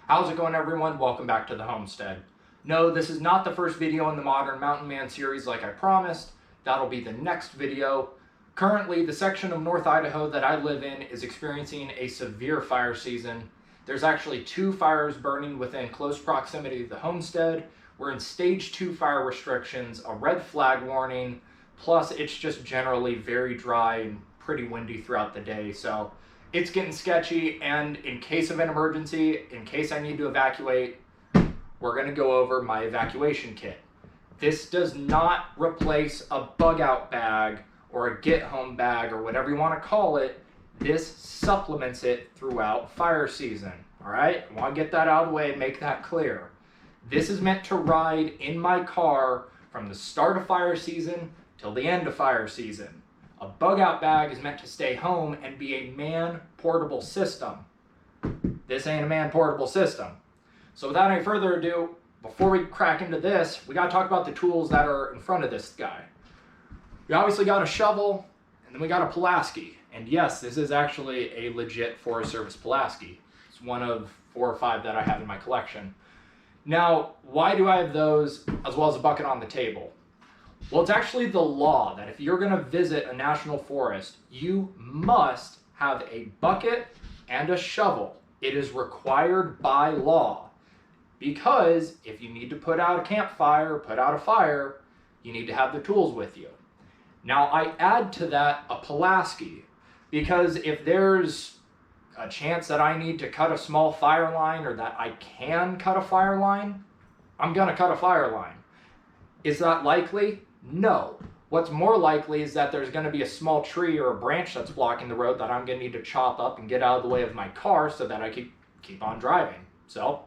How's it going, everyone? Welcome back to the homestead. No, this is not the first video in the Modern Mountain Man series like I promised. That'll be the next video. Currently, the section of North Idaho that I live in is experiencing a severe fire season. There's actually 2 fires burning within close proximity of the homestead. We're in stage 2 fire restrictions, a red flag warning, plus it's just generally very dry and pretty windy throughout the day. So it's getting sketchy, and in case of an emergency, in case I need to evacuate, we're going to go over my evacuation kit. This does not replace a bug out bag or a get home bag or whatever you want to call it. This supplements it throughout fire season. All right, I want to get that out of the way and make that clear. This is meant to ride in my car from the start of fire season till the end of fire season. A bug out bag is meant to stay home and be a man portable system. This ain't a man portable system. So without any further ado, before we crack into this, we got to talk about the tools that are in front of this guy. We obviously got a shovel, and then we got a Pulaski. And yes, this is actually a legit Forest Service Pulaski. It's one of 4 or 5 that I have in my collection. Now, why do I have those as well as a bucket on the table? Well, it's actually the law that if you're going to visit a national forest, you must have a bucket and a shovel. It is required by law. Because if you need to put out a campfire, put out a fire, you need to have the tools with you. Now, I add to that a Pulaski, because if there's a chance that I need to cut a small fire line or that I can cut a fire line, I'm going to cut a fire line. Is that likely? No. What's more likely is that there's going to be a small tree or a branch that's blocking the road that I'm going to need to chop up and get out of the way of my car so that I can keep on driving. So,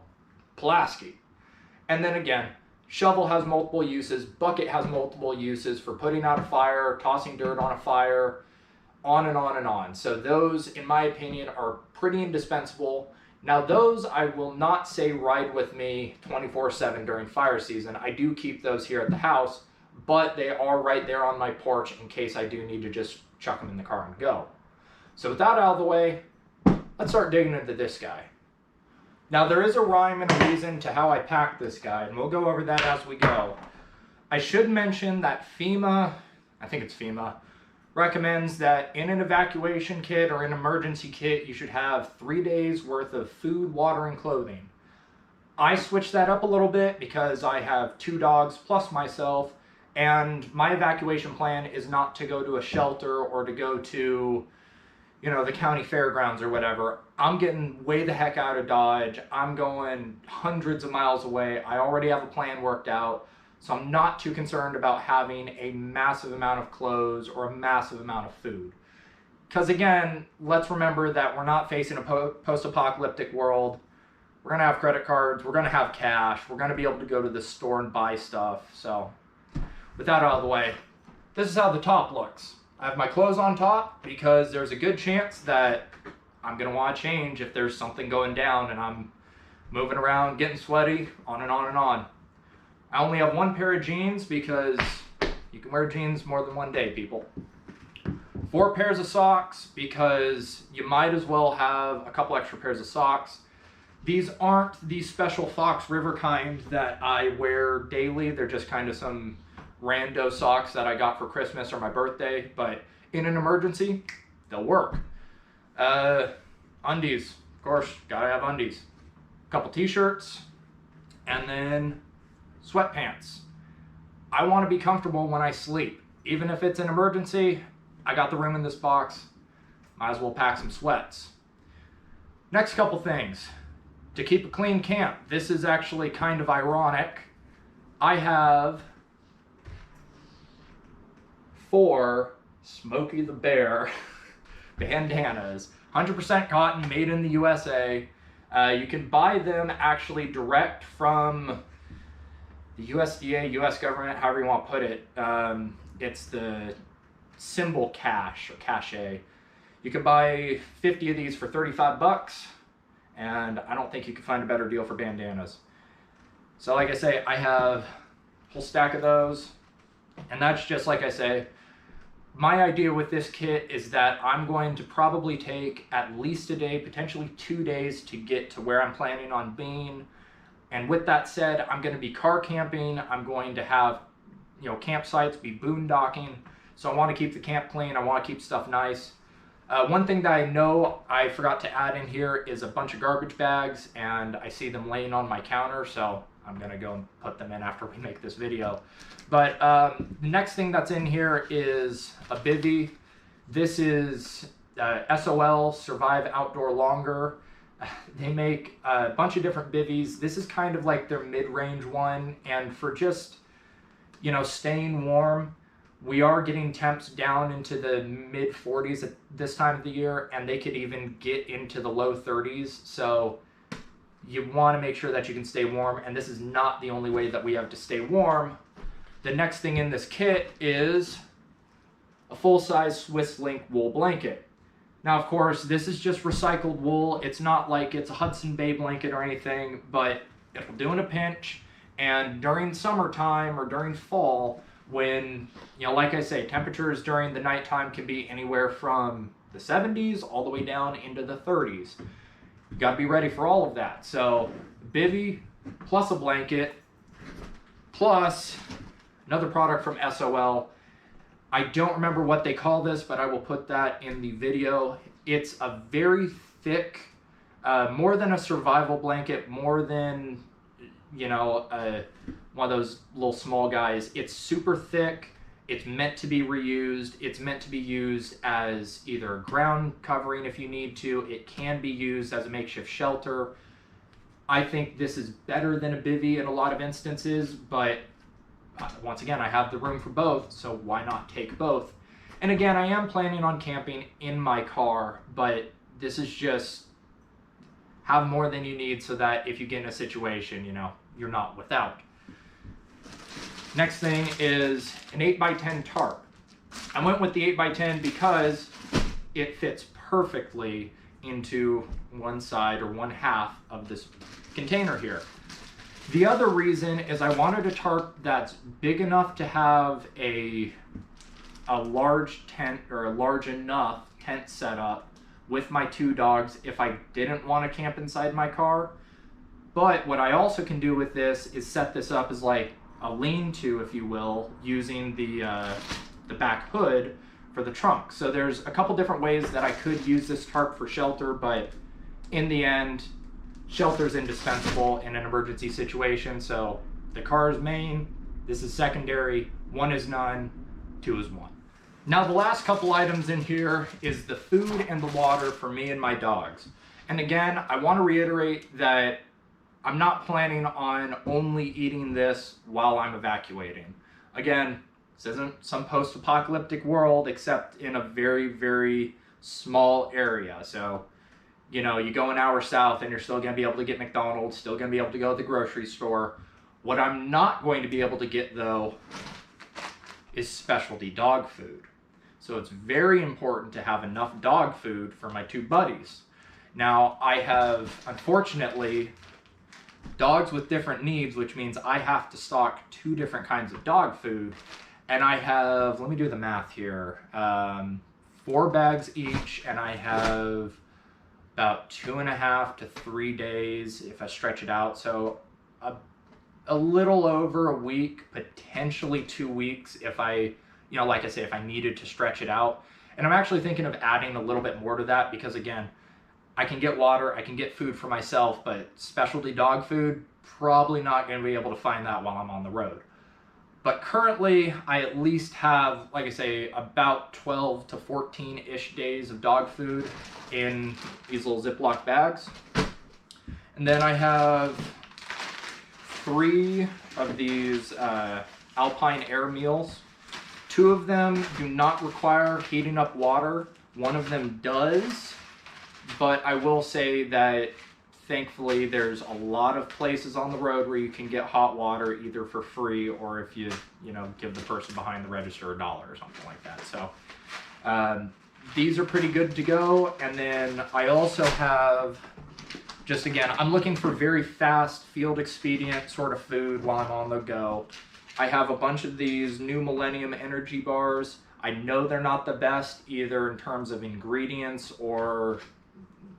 Pulaski. And then again, shovel has multiple uses, bucket has multiple uses for putting out a fire, tossing dirt on a fire, on and on and on. So those, in my opinion, are pretty indispensable. Now those I will not say ride with me 24/7 during fire season. I do keep those here at the house, but they are right there on my porch in case I do need to just chuck them in the car and go. So with that out of the way, let's start digging into this guy. Now there is a rhyme and a reason to how I pack this guy, and we'll go over that as we go. I should mention that FEMA, I think it's FEMA, recommends that in an evacuation kit or an emergency kit, you should have 3 days worth of food, water, and clothing. I switched that up a little bit because I have 2 dogs plus myself, and my evacuation plan is not to go to a shelter or to go to, the county fairgrounds or whatever. I'm getting way the heck out of Dodge. I'm going hundreds of miles away. I already have a plan worked out. So I'm not too concerned about having a massive amount of clothes or a massive amount of food. Because again, let's remember that we're not facing a post-apocalyptic world. We're going to have credit cards. We're going to have cash. We're going to be able to go to the store and buy stuff. So with that out of the way, this is how the top looks. I have my clothes on top because there's a good chance that I'm going to want to change if there's something going down and I'm moving around, getting sweaty, on and on and on. I only have 1 pair of jeans because you can wear jeans more than 1 day, people. 4 pairs of socks because you might as well have a couple extra pairs of socks. These aren't the special Fox River kind that I wear daily. They're just kind of some rando socks that I got for Christmas or my birthday, but in an emergency, they'll work. Undies, of course, gotta have undies. A couple t-shirts, and then sweatpants. I want to be comfortable when I sleep. Even if it's an emergency, I got the room in this box. Might as well pack some sweats. Next couple things. To keep a clean camp. This is actually kind of ironic. I have 4 Smokey the Bear bandanas. 100% cotton, made in the USA. You can buy them actually direct from the USDA, US government, however you want to put it. It's the symbol cash or cachet. You can buy 50 of these for 35 bucks, and I don't think you can find a better deal for bandanas. So like I say, I have a whole stack of those, and that's just like I say, My idea with this kit is that I'm going to probably take at least a day, potentially 2 days to get to where I'm planning on being. And with that said, I'm going to be car camping. I'm going to have, campsites, be boondocking. So I want to keep the camp clean. I want to keep stuff nice. One thing that I know I forgot to add in here is a bunch of garbage bags, and I see them laying on my counter, so I'm going to go and put them in after we make this video. But the next thing that's in here is a bivvy. This is SOL, Survive Outdoor Longer. They make a bunch of different bivvies. This is kind of like their mid-range one, and for just, staying warm, we are getting temps down into the mid 40s at this time of the year, and they could even get into the low 30s. So you want to make sure that you can stay warm, and this is not the only way that we have to stay warm. The next thing in this kit is a full-size Swiss Link wool blanket. Now, of course, this is just recycled wool. It's not like it's a Hudson Bay blanket or anything, but it'll do in a pinch. And during summertime or during fall, when, like I say, temperatures during the nighttime can be anywhere from the 70s all the way down into the 30s. You got to be ready for all of that. So, bivvy plus a blanket plus another product from SOL. I don't remember what they call this, but I will put that in the video. It's a very thick, more than a survival blanket, more than, one of those little small guys. It's super thick. It's meant to be reused. It's meant to be used as either a ground covering if you need to. It can be used as a makeshift shelter. I think this is better than a bivvy in a lot of instances, but once again, I have the room for both, so why not take both? And again, I am planning on camping in my car, but this is just have more than you need so that if you get in a situation, you're not without. Next thing is an 8x10 tarp. I went with the 8x10 because it fits perfectly into one side or one half of this container here. The other reason is I wanted a tarp that's big enough to have a large tent or a large enough tent set up with my 2 dogs if I didn't want to camp inside my car. But what I also can do with this is set this up as like a lean-to, if you will, using the back hood for the trunk. So there's a couple different ways that I could use this tarp for shelter, but in the end, shelter is indispensable in an emergency situation. So the car is main, this is secondary, 1 is none, 2 is 1. Now the last couple items in here is the food and the water for me and my dogs. And again, I want to reiterate that I'm not planning on only eating this while I'm evacuating. Again, this isn't some post-apocalyptic world, except in a very, very small area. So, you go an hour south and you're still going to be able to get McDonald's, still going to be able to go to the grocery store. What I'm not going to be able to get, though, is specialty dog food. So it's very important to have enough dog food for my 2 buddies. Now, I have, unfortunately, dogs with different needs, which means I have to stock 2 different kinds of dog food. And I have, let me do the math here, 4 bags each, and I have about 2.5 to 3 days if I stretch it out. So a little over a week, potentially 2 weeks if I, like I say, if I needed to stretch it out. And I'm actually thinking of adding a little bit more to that because, again, I can get water, I can get food for myself, but specialty dog food, probably not going to be able to find that while I'm on the road. But currently, I at least have, like I say, about 12 to 14-ish days of dog food in these little Ziploc bags. And then I have 3 of these Alpine Air meals. 2 of them do not require heating up water. 1 of them does. But I will say that thankfully there's a lot of places on the road where you can get hot water either for free or if you give the person behind the register $1 or something like that. So these are pretty good to go. And then I also have, just again, I'm looking for very fast field expedient sort of food while I'm on the go. I have a bunch of these New Millennium energy bars. I know they're not the best either in terms of ingredients or,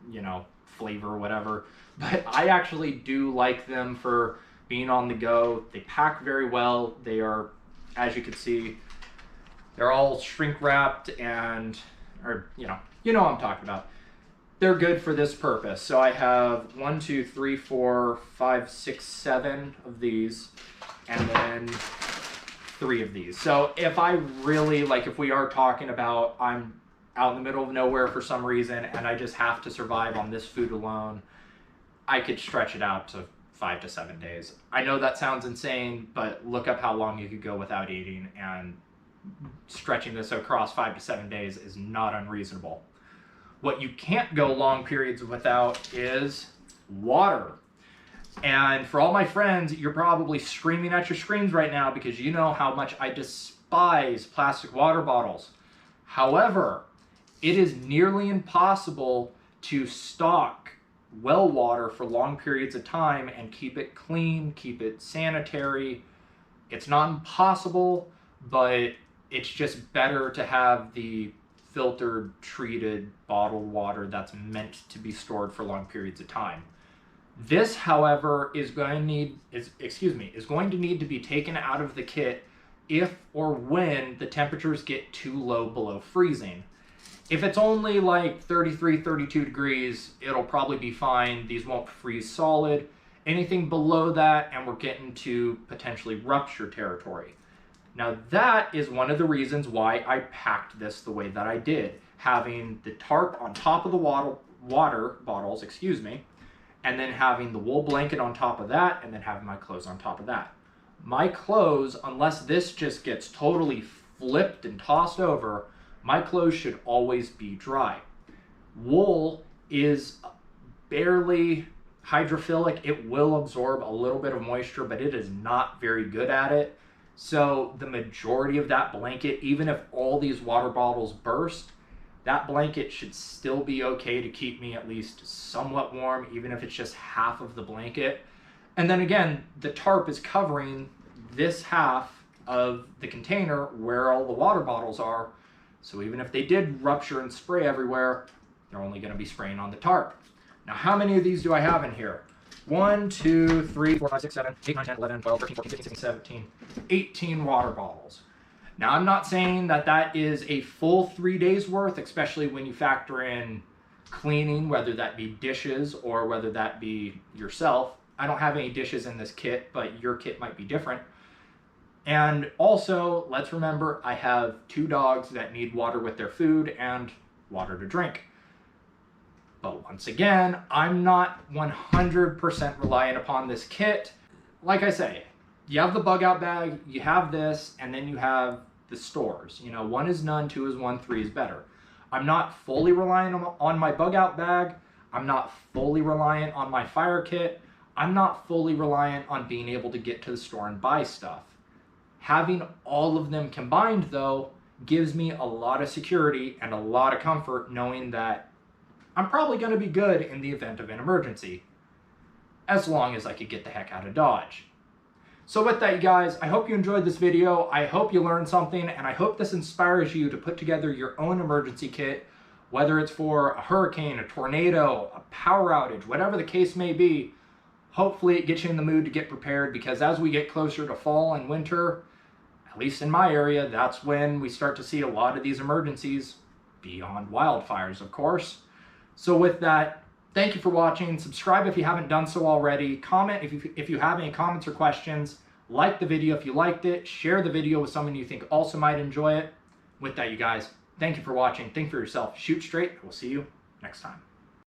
you know, flavor or whatever, but I actually do like them for being on the go. They pack very well. They are, as you can see, they're all shrink wrapped and, or, you know what I'm talking about. They're good for this purpose. So I have 1, 2, 3, 4, 5, 6, 7 of these, and then 3 of these. So if I really, like if we are talking about I'm out in the middle of nowhere for some reason and I just have to survive on this food alone, I could stretch it out to 5 to 7 days. I know that sounds insane, but look up how long you could go without eating, and stretching this across 5 to 7 days is not unreasonable. What you can't go long periods without is water. And for all my friends, you're probably screaming at your screens right now because you know how much I despise plastic water bottles. However, it is nearly impossible to stock well water for long periods of time and keep it clean, keep it sanitary. It's not impossible, but it's just better to have the filtered, treated, bottled water that's meant to be stored for long periods of time. This, however, is going to need to be taken out of the kit if or when the temperatures get too low below freezing. If it's only like 33, 32 degrees, it'll probably be fine. These won't freeze solid. Anything below that, and we're getting to potentially rupture territory. Now that is one of the reasons why I packed this the way that I did, having the tarp on top of the water bottles, and then having the wool blanket on top of that, and then having my clothes on top of that. My clothes, unless this just gets totally flipped and tossed over, my clothes should always be dry. Wool is barely hydrophilic. It will absorb a little bit of moisture, but it is not very good at it. So the majority of that blanket, even if all these water bottles burst, that blanket should still be okay to keep me at least somewhat warm, even if it's just half of the blanket. And then again, the tarp is covering this half of the container where all the water bottles are. So even if they did rupture and spray everywhere, they're only going to be spraying on the tarp. Now, how many of these do I have in here? 1, 2, 3, 4, 5, 6, 7, 8, 9, 10, 11, 12, 13, 14, 15, 16, 17, 18 water bottles. Now, I'm not saying that that is a full 3 days worth, especially when you factor in cleaning, whether that be dishes or whether that be yourself. I don't have any dishes in this kit, but your kit might be different. And also, let's remember, I have 2 dogs that need water with their food and water to drink. But once again, I'm not 100% reliant upon this kit. Like I say, you have the bug out bag, you have this, and then you have the stores. You know, 1 is none, 2 is 1, 3 is better. I'm not fully reliant on my bug out bag. I'm not fully reliant on my fire kit. I'm not fully reliant on being able to get to the store and buy stuff. Having all of them combined, though, gives me a lot of security and a lot of comfort knowing that I'm probably going to be good in the event of an emergency, as long as I could get the heck out of Dodge. So with that, you guys, I hope you enjoyed this video. I hope you learned something, and I hope this inspires you to put together your own emergency kit, whether it's for a hurricane, a tornado, a power outage, whatever the case may be. Hopefully it gets you in the mood to get prepared, because as we get closer to fall and winter, at least in my area, that's when we start to see a lot of these emergencies, beyond wildfires, of course. So with that, thank you for watching. Subscribe if you haven't done so already. Comment if you have any comments or questions. Like the video if you liked it. Share the video with someone you think also might enjoy it. With that, you guys, thank you for watching. Think for yourself. Shoot straight. We'll see you next time.